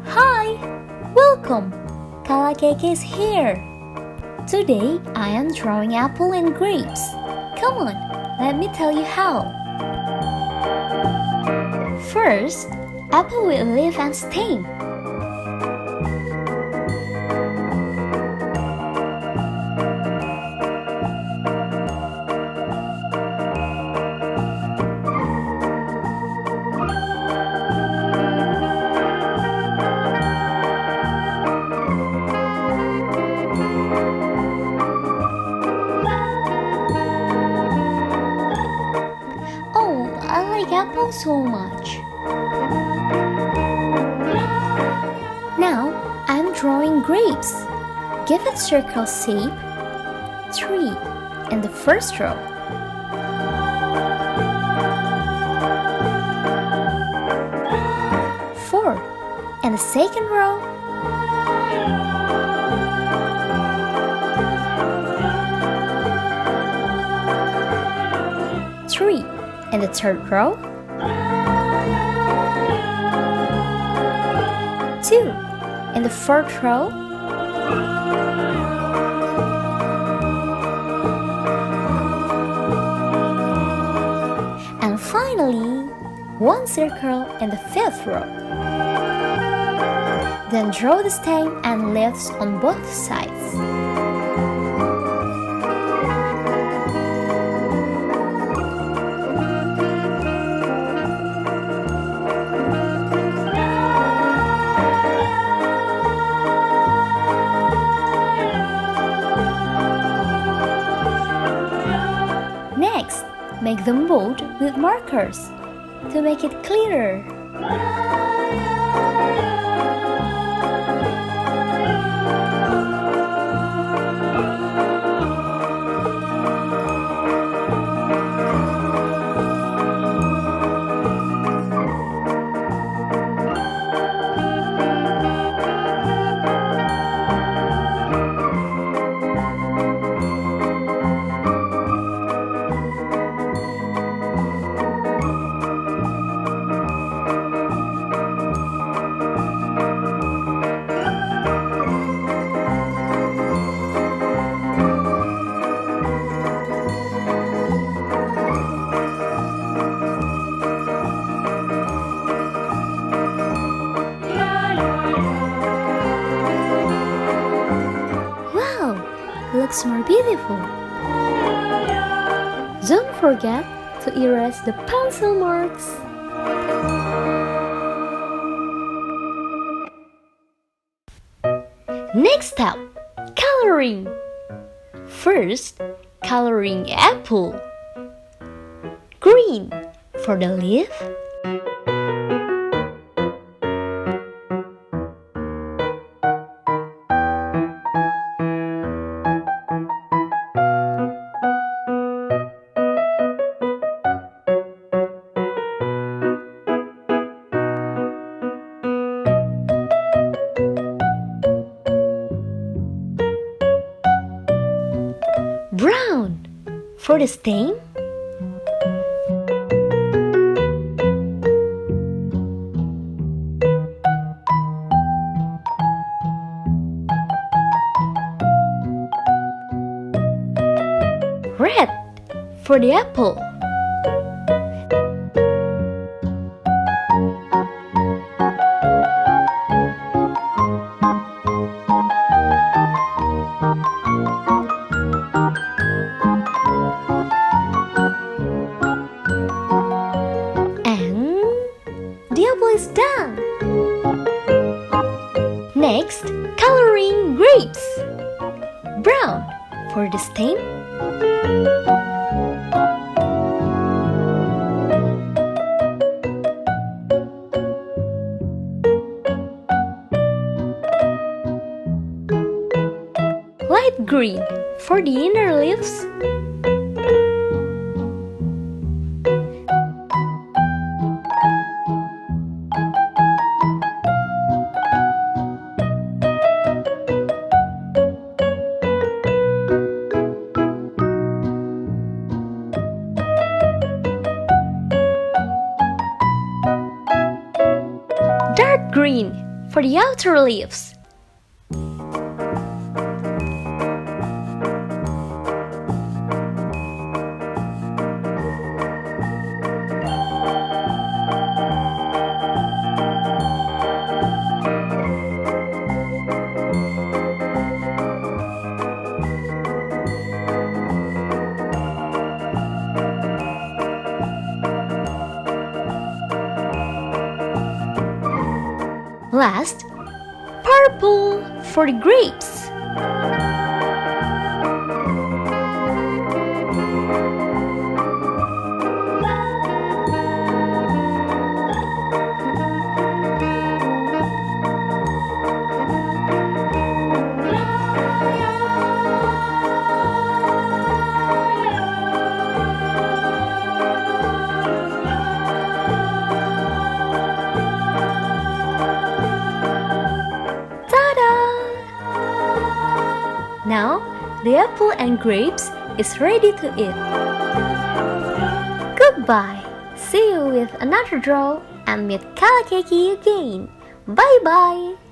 Hi! Welcome! Keiki is here. Today I am drawing apple and grapes. Come on, let me tell you how. First, apple with leaf and stem. Oh, I like apple so much. Now I'm drawing grapes. Give it circle shape. 3 in the first row. 4 in the second row. 3 in the third row. 2 in the fourth row. 'And finally, 1 circle in the fifth row. Then draw the stem and leaves on both sides. Next, make them bold with markers to make it clearer. Looks more beautiful. Don't forget to erase the pencil marks. Next step, coloring. First, coloring apple. Green for the leaf. Brown for the stem. Red for the apple. Is done. Next, coloring grapes. Brown for the stem. Light green for the inner leaves. green for the outer leaves. Last, purple for the grapes. Now, the apple and grapes is ready to eat. Goodbye. See you with another draw and meet Keiki again. Bye bye.